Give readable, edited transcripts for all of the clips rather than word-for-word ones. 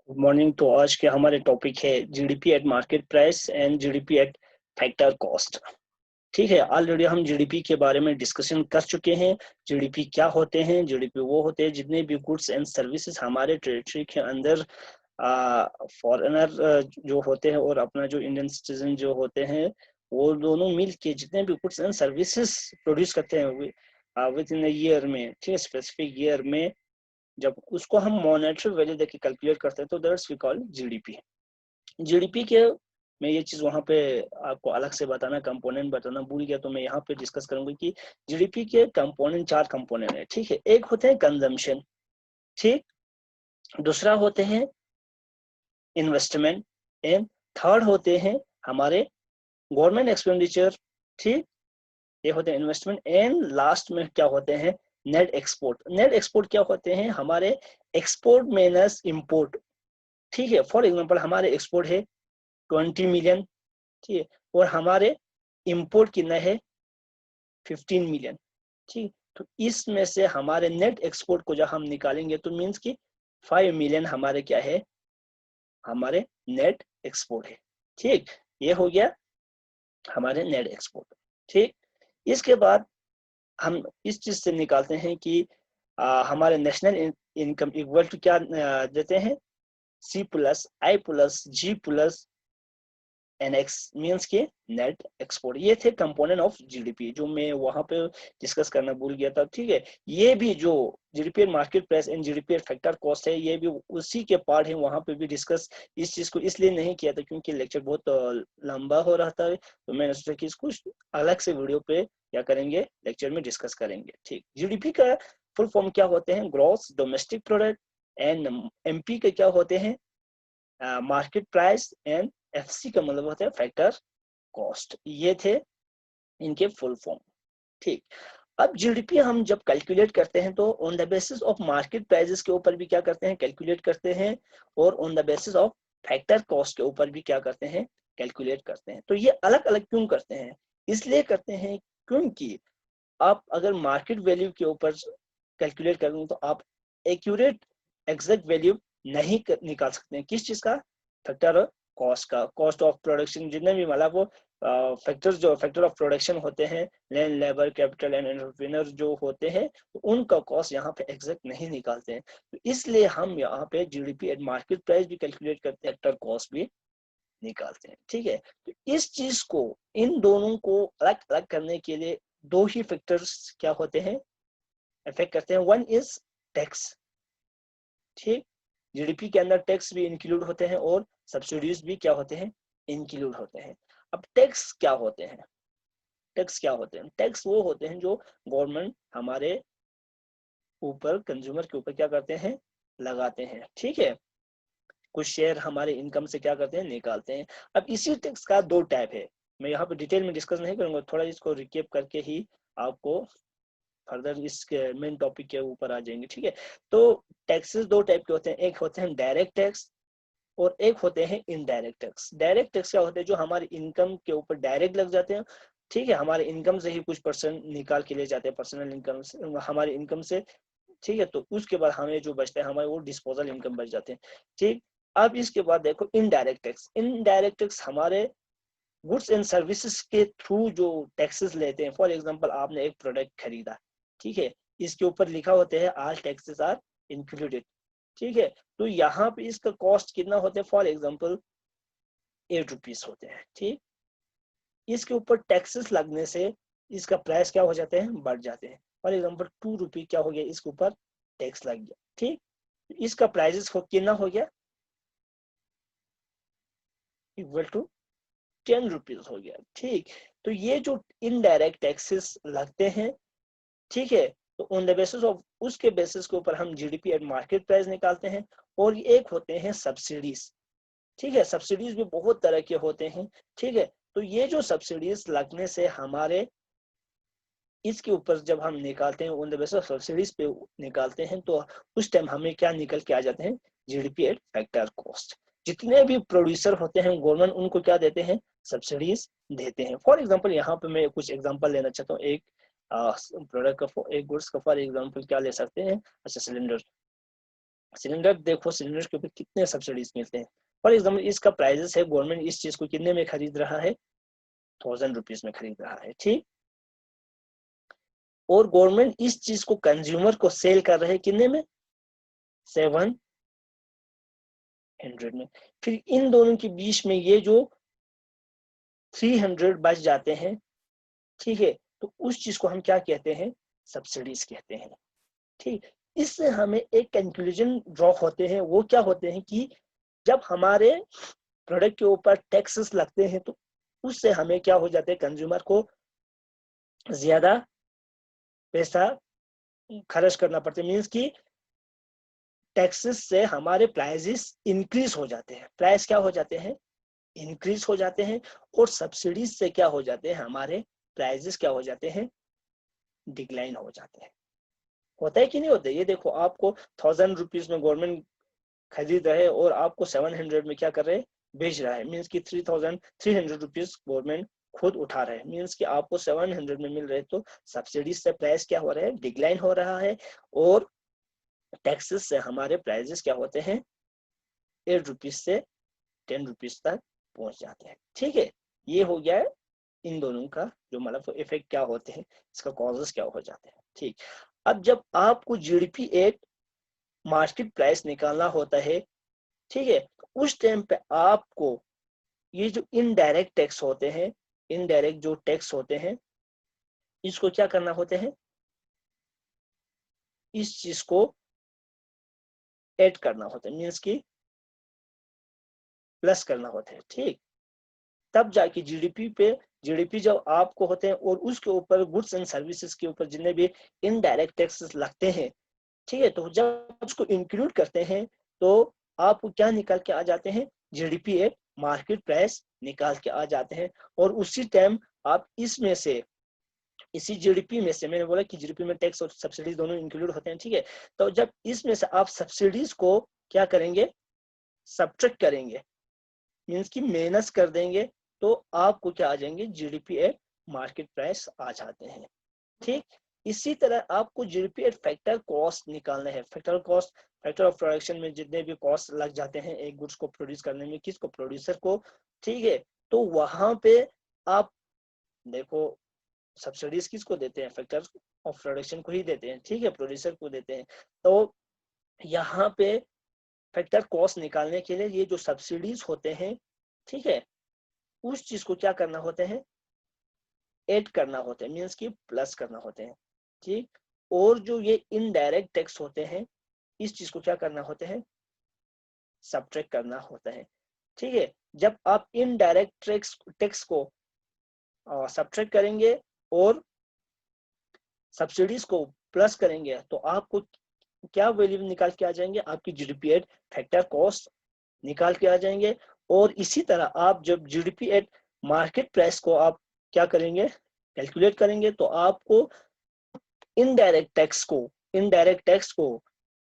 Good morning. तो आज के हमारे टॉपिक है GDP at market price and GDP at factor cost. ठीक है, ऑलरेडी हम जीडीपी के बारे में डिस्कशन कर चुके हैं। जीडीपी क्या होते हैं? जीडीपी वो होते हैं जितने भी गुड्स एंड सर्विसेज हमारे टेरिटरी के अंदर फॉरेनर जो होते हैं और अपना जो इंडियन सिटीजन जो होते हैं, वो दोनों मिल के जितने भी गुड्स एंड सर्विसेज प्रोड्यूस करते हैं विद इन ईयर में, ठीक है, स्पेसिफिक ईयर में, जब उसको हम मॉनेटरी वैल्यू देके कैलकुलेट करते हैं तो that's we call GDP. GDP के मैं ये चीज वहां पे आपको अलग से बताना, कंपोनेंट बताना भूल गया, तो मैं यहाँ पे डिस्कस करूंगा कि जीडीपी के कंपोनेंट, चार कंपोनेंट है। ठीक है, एक होते हैं कंजम्पशन, ठीक, दूसरा होते हैं इन्वेस्टमेंट, एंड थर्ड होते हैं हमारे गवर्नमेंट एक्सपेंडिचर, ठीक, ये होते हैं इन्वेस्टमेंट, एंड लास्ट में क्या होते हैं? Net export. नेट एक्सपोर्ट क्या होते हैं? हमारे एक्सपोर्ट माइनस इंपोर्ट। ठीक है, फॉर एग्जांपल हमारे एक्सपोर्ट है 20 मिलियन, ठीक है, और हमारे इंपोर्ट कितना है 15 मिलियन। ठीक, तो इसमें से हमारे नेट एक्सपोर्ट को जब हम निकालेंगे तो मीन्स कि 5 मिलियन हमारे क्या है? हमारे नेट एक्सपोर्ट है। ठीक, ये हो गया हमारे नेट एक्सपोर्ट। ठीक, इसके बाद हम इस चीज से निकालते हैं कि हमारे नेशनल इनकम इक्वल टू क्या देते हैं? C plus I plus G plus NX means के नेट एक्सपोर्ट। ये थे कंपोनेंट ऑफ जीडीपी जो मैं वहां पे डिस्कस करना भूल गया था। ठीक है, ये भी जो GDP market price and GDP factor cost है, ये भी उसी के पार्ट है। वहां पे भी डिस्कस इस चीज को इसलिए नहीं किया था क्योंकि लेक्चर बहुत लंबा हो रहा था, तो मैंने सोचा कि इसको अलग से वीडियो पे क्या करेंगे, लेक्चर में डिस्कस करेंगे। ठीक, जीडीपी का फुल फॉर्म क्या होते हैं? Gross domestic product. And MP के क्या होते हैं? Market price. एंड एफसी का मतलब होता है फैक्टर कॉस्ट। ये थे इनके फुल फॉर्म। ठीक, अब जीडीपी हम जब कैलकुलेट करते हैं तो on the basis of market prices के ऊपर भी क्या करते हैं? कैलकुलेट करते हैं, और on the basis of factor cost के ऊपर भी क्या करते हैं? कैलकुलेट करते हैं। तो ये अलग अलग क्यों करते हैं? इसलिए करते हैं क्योंकि आप अगर मार्केट वैल्यू के ऊपर कैलकुलेट करेंगे तो आप एक्यूरेट एग्जैक्ट वैल्यू नहीं निकाल सकते हैं। किस चीज का? फैक्टर कॉस्ट का, कॉस्ट ऑफ प्रोडक्शन, जितने भी मतलब वो फैक्टर्स जो फैक्टर ऑफ प्रोडक्शन होते हैं, land, labour, capital and entrepreneur जो होते हैं, तो उनका कॉस्ट यहाँ पे एग्जैक्ट नहीं निकालते हैं। तो इसलिए हम यहाँ पे जीडीपी एट मार्केट प्राइस भी कैलकुलेट करते हैं, फैक्टर कॉस्ट भी निकालते हैं। ठीक है, तो इस चीज को, इन दोनों को अलग अलग करने के लिए दो ही फैक्टर्स क्या होते हैं? इफेक्ट करते हैं। One is tax. ठीक, जीडीपी के अंदर टैक्स भी इंक्लूड होते हैं और सब्सिडीज भी क्या होते हैं? इंक्लूड होते हैं। अब टैक्स क्या होते हैं? टैक्स क्या होते हैं? टैक्स वो होते हैं जो गवर्नमेंट हमारे ऊपर, कंज्यूमर के ऊपर क्या करते हैं? लगाते हैं। ठीक है, कुछ शेयर हमारे इनकम से क्या करते हैं? निकालते हैं। अब इसी टैक्स का दो टाइप है। मैं यहाँ पे डिटेल में डिस्कस नहीं करूंगा, थोड़ा इसको रिकेप करके ही आपको फर्दर इस मेन टॉपिक के ऊपर आ जाएंगे। ठीक है, तो टैक्सेस दो टाइप के होते हैं। एक होते हैं डायरेक्ट टैक्स और एक होते हैं इनडायरेक्ट टैक्स। डायरेक्ट टैक्स क्या होते हैं? जो हमारे इनकम के ऊपर डायरेक्ट लग जाते हैं। ठीक है, हमारे इनकम से ही कुछ परसेंट निकाल के ले जाते हैं, पर्सनल इनकम से, हमारे इनकम से। ठीक है, तो उसके बाद हमें जो बचता है हमारे वो डिस्पोजल इनकम बच जाते हैं। ठीक, अब इसके बाद देखो इनडायरेक्ट टैक्स। इनडायरेक्ट टैक्स हमारे गुड्स एंड सर्विसेज के थ्रू जो टैक्सेस लेते हैं। फॉर एग्जांपल आपने एक प्रोडक्ट खरीदा, ठीक है, इसके ऊपर लिखा होता है ऑल टैक्सेस आर इंक्लूडेड। ठीक है, तो यहाँ पे इसका कॉस्ट कितना होता है? फॉर एग्जांपल 8 रुपीज होते हैं। ठीक, इसके ऊपर टैक्सेस लगने से इसका प्राइस क्या हो जाते हैं? बढ़ जाते हैं। फॉर एग्जांपल 2 रुपी क्या हो गया? इसके ऊपर टैक्स लग गया। ठीक, इसका प्राइसेस कितना हो गया? इक्वल टू 10 रुपीज हो गया। ठीक, तो ये जो इनडायरेक्ट टैक्सेस लगते हैं, ठीक है, तो ऑन द बेसिस ऑफ उसके बेसिस के ऊपर हम जीडीपी एट मार्केट प्राइस निकालते हैं। और एक होते हैं सब्सिडीज। ठीक है, सब्सिडीज भी बहुत तरह के होते हैं। ठीक है, तो ये जो सब्सिडीज लगने से हमारे इसके ऊपर जब हम निकालते हैं, on the basis of subsidies पे निकालते हैं, तो उस टाइम हमें क्या निकल के आ जाते हैं? GDP at factor cost. जितने भी प्रोड्यूसर होते हैं गवर्नमेंट उनको क्या देते हैं? सब्सिडीज देते हैं। फॉर एग्जांपल यहाँ पे मैं कुछ एग्जांपल लेना चाहता हूँ। एक प्रोडक्ट का, एक गुड्स का फॉर एग्जांपल क्या ले सकते हैं? अच्छा, सिलेंडर। सिलेंडर देखो, सिलेंडर के ऊपर कितने सब्सिडीज मिलते हैं। फॉर एग्जाम्पल इसका प्राइजेस है, गवर्नमेंट इस चीज को कितने में खरीद रहा है, 1000 रुपीज में खरीद रहा है, ठीक। और गवर्नमेंट इस चीज को कंज्यूमर को सेल कर रहे हैं कितने में, 700 में। फिर इन दोनों के बीच में ये जो 300 बच जाते हैं, ठीक है, तो उस चीज को हम क्या कहते हैं, सब्सिडीज कहते हैं, ठीक। इससे हमें एक कंक्लूजन ड्रॉ होते हैं, वो क्या होते हैं कि जब हमारे प्रोडक्ट के ऊपर टैक्सेस लगते हैं तो उससे हमें क्या हो जाते हैं, कंज्यूमर को ज्यादा पैसा खर्च करना पड़ता है। मीन्स कि टैक्सेस से हमारे प्राइजेस इंक्रीज हो जाते हैं, प्राइस क्या हो जाते हैं, इंक्रीज हो जाते हैं। और सब्सिडीज से क्या हो जाते हैं, हमारे प्राइजेस क्या हो जाते हैं, डिक्लाइन हो जाते हैं। होता है कि नहीं होता है? ये देखो, आपको 1000 रुपीज में गवर्नमेंट खरीद रहे और आपको 700 में क्या कर रहे हैं, बेच रहा है। मीन्स की 3,300 रुपीज गवर्नमेंट खुद उठा रहे हैं, मीन्स कि आपको 700 में मिल रहे, तो सब्सिडी से प्राइस क्या हो रहा है, डिक्लाइन हो रहा है। और टैक्सेस से हमारे प्राइजेस क्या होते हैं, 8 रुपीज से 10 रुपीज तक पहुंच जाते हैं, ठीक है। ये हो गया है इन दोनों का जो मतलब इफेक्ट क्या होते हैं, इसका कॉजेस क्या हो जाते हैं, ठीक। अब जब आपको जीडीपी एक मार्केट प्राइस निकालना होता है, ठीक है, उस टाइम पे आपको ये जो इनडायरेक्ट टैक्स होते हैं, इनडायरेक्ट जो टैक्स होते हैं, इसको क्या करना होते हैं, इस चीज को ऐड करना होता है, मीन्स की प्लस करना होता है, ठीक। तब जाके जीडीपी जब आपको होते हैं और उसके ऊपर गुड्स एंड सर्विसेज के ऊपर जितने भी इनडायरेक्ट टैक्सेस लगते हैं, ठीक है, तो जब उसको इंक्लूड करते हैं तो आपको क्या निकाल के आ जाते हैं, जीडीपी एक मार्केट प्राइस निकाल के आ जाते हैं। और उसी टाइम आप इसमें से, इसी जीडीपी में से, मैंने बोला कि जीडीपी में टैक्स और सब्सिडीज दोनों इंक्लूड होते हैं, ठीक है, तो जब इसमें से आप सब्सिडीज को क्या करेंगे, सब्ट्रैक्ट करेंगे, मीन्स की माइनस कर देंगे, तो आपको क्या आ जाएंगे, जीडीपी एट मार्केट प्राइस आ जाते हैं, ठीक। इसी तरह आपको जीडीपी एट फैक्टर कॉस्ट निकालना है। Factor cost, factor of production में जितने भी कॉस्ट लग जाते हैं एक गुड्स को प्रोड्यूस करने में, किसको, प्रोड्यूसर को, ठीक है, तो वहां पे आप देखो सब्सिडीज किसको देते हैं, फैक्टर ऑफ प्रोडक्शन को ही देते हैं, ठीक है, प्रोड्यूसर को देते हैं। तो यहाँ पे फैक्टर कॉस्ट निकालने के लिए ये जो सब्सिडीज होते हैं, ठीक है, उस चीज को क्या करना होते हैं, ऐड करना होते हैं, मीन्स की प्लस करना होते हैं, ठीक। और जो ये इनडायरेक्ट टैक्स होते हैं, इस चीज को क्या करना होते हैं, सब्ट्रैक्ट करना होता है, ठीक है। जब आप इनडायरेक्ट टैक्स को सब्ट्रैक्ट करेंगे और सब्सिडीज को प्लस करेंगे, तो आपको क्या वैल्यू निकाल के आ जाएंगे, आपकी जीडीपी एट फैक्टर कॉस्ट निकाल के आ जाएंगे। और इसी तरह आप जब जीडीपी एट मार्केट प्राइस को आप क्या करेंगे, कैलकुलेट करेंगे, तो आपको इनडायरेक्ट टैक्स को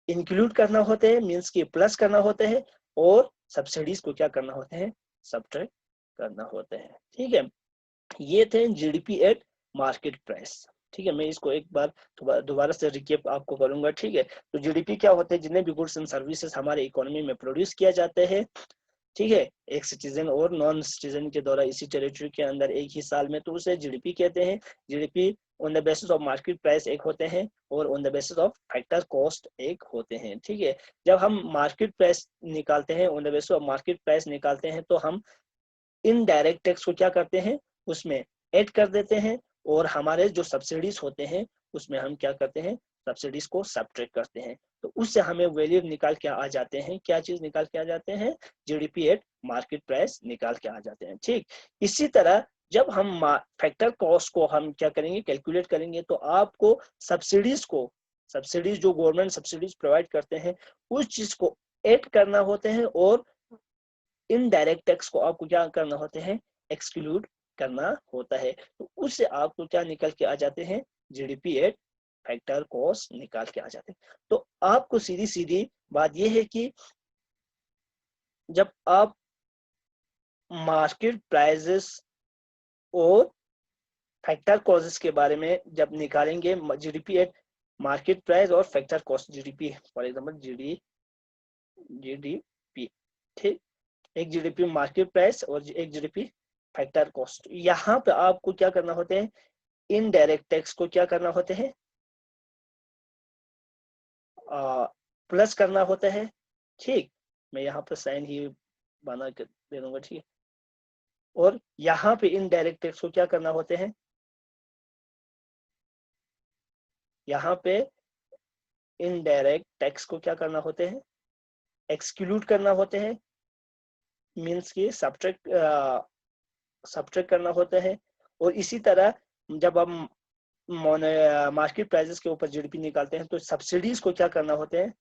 इंक्लूड करना होते हैं, मीन्स की प्लस करना होते हैं, और सब्सिडीज को क्या करना होते हैं, सब्ट्रैक्ट करना होते हैं, ठीक है। ये थे जीडीपी एट मार्केट प्राइस, ठीक है। मैं इसको एक बार दोबारा से रिकेप आपको करूंगा, ठीक है। तो जीडीपी क्या होते हैं, जितने भी गुड्स एंड सर्विसेज हमारे इकोनॉमी में प्रोड्यूस किया जाते हैं, ठीक है, एक सिटीजन और नॉन सिटीजन के द्वारा इसी टेरिटरी के अंदर एक ही साल में, तो उसे जीडीपी कहते हैं। GDP on the basis of market price एक होते हैं और on the basis of factor cost एक होते हैं, ठीक है। जब हम मार्केट प्राइस निकालते हैं, on the basis of market price निकालते हैं, तो हम इनडायरेक्ट टैक्स को क्या करते हैं, उसमें ऐड कर देते हैं, और हमारे जो सब्सिडीज होते हैं उसमें हम क्या करते हैं, सब्सिडीज को सब्ट्रैक्ट करते हैं, तो उससे हमें वैल्यू निकाल के आ जाते हैं, क्या चीज निकाल के आ जाते हैं, जीडीपी एट मार्केट प्राइस निकाल के आ जाते हैं, ठीक। इसी तरह जब हम फैक्टर कॉस्ट को हम क्या करेंगे, कैलकुलेट करेंगे, तो आपको सब्सिडीज जो गवर्नमेंट सब्सिडीज प्रोवाइड करते हैं, उस चीज को ऐड करना होते हैं, और इनडायरेक्ट टैक्स को आपको क्या करना होते हैं, एक्सक्लूड करना होता है, तो उससे आपको क्या निकल के आ जाते हैं, जीडीपी एट फैक्टर कॉस्ट निकाल के आ जाते हैं। तो आपको सीधी सीधी बात यह है कि जब आप मार्केट प्राइसेस और फैक्टर कॉजेस के बारे में जब निकालेंगे, जीडीपी एट मार्केट प्राइस और factor cost, GDP for example GDP GDP, ठीक। एक जीडीपी मार्केट प्राइस और एक जीडीपी फैक्टर कॉस्ट। यहाँ पे आपको क्या करना होते हैं, इनडायरेक्ट टैक्स को क्या करना होते हैं, प्लस करना होता है, ठीक। मैं यहाँ पे साइन ही बना कर दे दूंगा, ठीक है। और यहाँ पे इनडायरेक्ट टैक्स को क्या करना होते हैं, यहाँ पे इनडायरेक्ट टैक्स को क्या करना होते हैं, एक्सक्लूड करना होते हैं, मीन्स की सब्ट्रैक्ट करना होता है। और इसी तरह जब हम मार्केट प्राइसेस के ऊपर जीडीपी निकालते हैं तो सब्सिडीज को क्या करना होते हैं,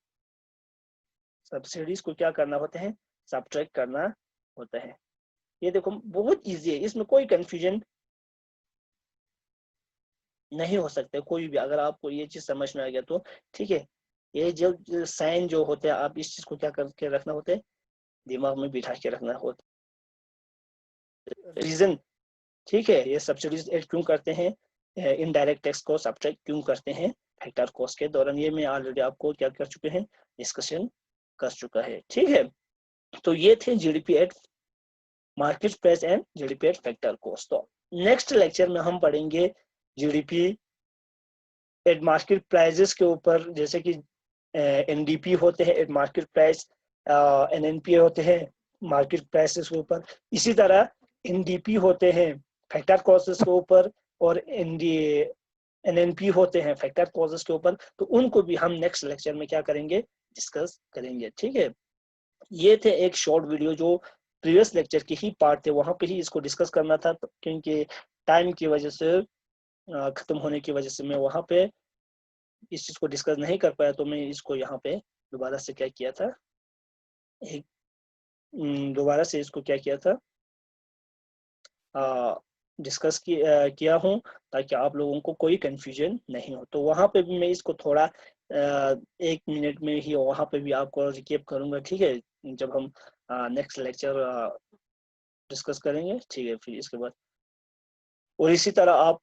सब्सिडीज को क्या करना होते हैं, सब्ट्रैक्ट करना होता है। ये देखो बहुत इजी है, इसमें कोई कंफ्यूजन नहीं हो सकता कोई भी, अगर आपको ये चीज समझ में आ गया तो ठीक है। ये जो साइन जो होते हैं, आप इस चीज को क्या करके रखना होता है, दिमाग में बिठा के रखना होता है। रीजन, ठीक है, ये सब्सिडीज ऐड क्यों करते हैं, इनडायरेक्ट टैक्स को सब्ट्रैक्ट क्यों करते हैं फैक्टर कॉस्ट के दौरान, ये मैं ऑलरेडी आपको क्या कर चुके हैं, डिस्कशन कर चुका है, ठीक है। तो ये थे GDP at market price and GDP at factor cost. तो नेक्स्ट लेक्चर में हम पढ़ेंगे जीडीपी एट मार्केट प्राइसेस के ऊपर, जैसे कि एनडीपी होते हैं एट मार्केट प्राइस, एनएनपी होते हैं मार्केट प्राइसेस के ऊपर, इसी तरह एनडीपी होते हैं फैक्टर कॉसेस के ऊपर, और एनएनपी होते हैं फैक्टर कॉसेस के ऊपर। तो उनको भी हम नेक्स्ट लेक्चर में क्या करेंगे, डिस्कस करेंगे, ठीक है। ये थे एक शॉर्ट वीडियो जो प्रीवियस लेक्चर के ही पार्ट थे, वहां पे ही इसको डिस्कस करना था, क्योंकि टाइम की वजह से खत्म होने की वजह से मैं वहां पे इस चीज को डिस्कस नहीं कर पाया, तो मैं इसको यहाँ पे दोबारा से क्या किया था, एक दोबारा से इसको क्या किया था, डिस्कस किया हूँ, ताकि आप लोगों को कोई कंफ्यूजन नहीं हो। तो वहां पे भी मैं इसको थोड़ा 1 मिनट में ही वहां पे भी आपको रिकेप करूंगा, ठीक है, जब हम नेक्स्ट लेक्चर डिस्कस करेंगे, ठीक है। फिर इसके बाद और इसी तरह आप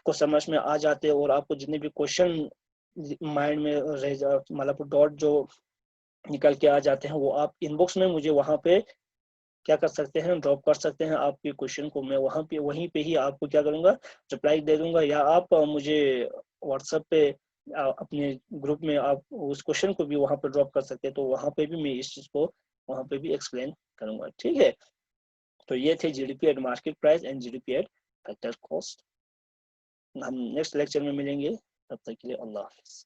को समझ में आ जाते हैं, और आपको जितने भी क्वेश्चन माइंड में रह जा, मतलब डॉट जो निकल के आ जाते हैं, वो आप इनबॉक्स में मुझे वहां पे क्या कर सकते हैं, ड्रॉप कर सकते हैं। आपके क्वेश्चन को मैं वहां पे वहीं पे ही आपको क्या करूंगा, रिप्लाई दे दूंगा, या आप मुझे व्हाट्सएप पे अपने ग्रुप में आप उस क्वेश्चन को भी वहां पे ड्रॉप कर सकते हैं, तो वहां पे भी मैं इस चीज को वहां पे भी एक्सप्लेन करूंगा, ठीक है। तो ये थे GDP at market price and GDP at factor cost. हम नेक्स्ट लेक्चर में मिलेंगे, तब तक के लिए अल्लाह हाफिज।